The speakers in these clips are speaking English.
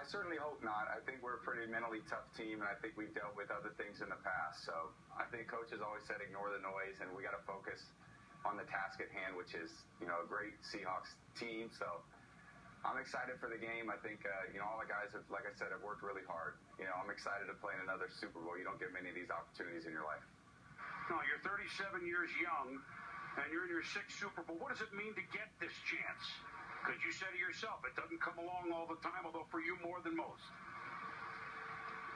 certainly hope not. I think we're a pretty mentally tough team, and I think we've dealt with other things in the past. So I think Coach has always said ignore the noise, and we got to focus on the task at hand, which is, a great Seahawks team. So I'm excited for the game. I think, all the guys have, like I said, have worked really hard. I'm excited to play in another Super Bowl. You don't get many of these opportunities in your life. No, you're 37 years young, and you're in your 6th Super Bowl. What does it mean to get this chance? Because you said it yourself, it doesn't come along all the time, although for you more than most.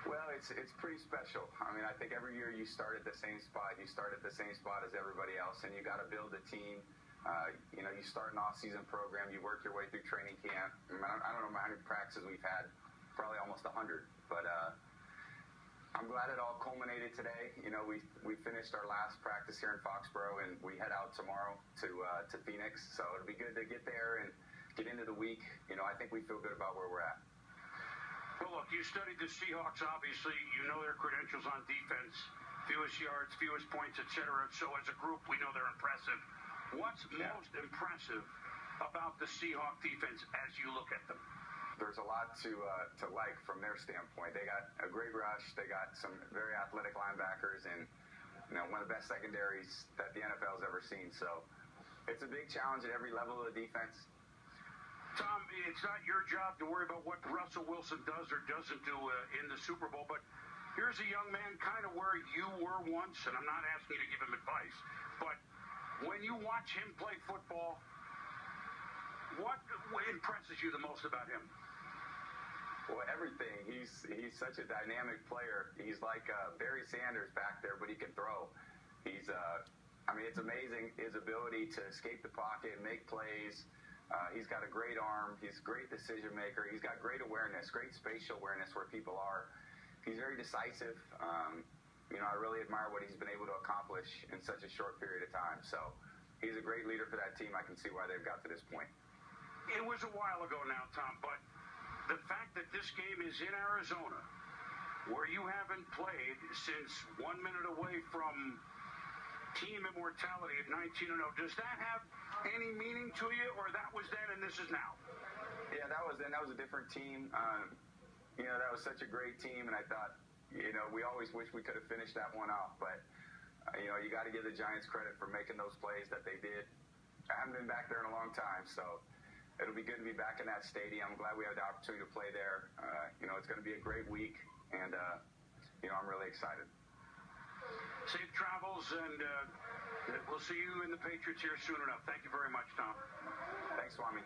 Well, it's pretty special. I mean, I think every year you start at the same spot. You start at the same spot as everybody else, and you got to build a team. You start an off-season program. You work your way through training camp. I don't know how many practices we've had, probably almost 100. But I'm glad it all culminated today. We finished our last practice here in Foxborough, and we head out tomorrow to Phoenix. So it'll be good to get there and get into the week. I think we feel good about where we're at. Well, look, you studied the Seahawks, obviously. You know their credentials on defense, fewest yards, fewest points, etc. So as a group, we know they're impressive. What's most impressive about the Seahawk defense as you look at them? There's a lot to like from their standpoint. They got a great rush. They got some very athletic linebackers and one of the best secondaries that the NFL's ever seen. So it's a big challenge at every level of the defense. Tom, it's not your job to worry about what Russell Wilson does or doesn't do in the Super Bowl, but here's a young man kind of where you were once, and I'm not asking you to give him advice, but when you watch him play football, what impresses you the most about him? Well, everything. He's such a dynamic player. He's like Barry Sanders back there, but he can throw. It's amazing his ability to escape the pocket, make plays. He's got a great arm. He's a great decision maker. He's got great awareness, great spatial awareness where people are. He's very decisive. I really admire what he's been able to accomplish in such a short period of time. So he's a great leader for that team. I can see why they've got to this point. It was a while ago now, Tom, but the fact that this game is in Arizona, where you haven't played since 1 minute away from team immortality at 19-0, does that have any meaning to you, or that was then and this is now? Yeah, that was then. That was a different team. That was such a great team, and I thought, we always wish we could have finished that one off, but you got to give the Giants credit for making those plays that they did. I haven't been back there in a long time, so it'll be good to be back in that stadium. I'm glad we have the opportunity to play there. It's going to be a great week, and I'm really excited. Safe travels, and we'll see you in the Patriots here soon enough. Thank you very much, Tom. Thanks, Swami.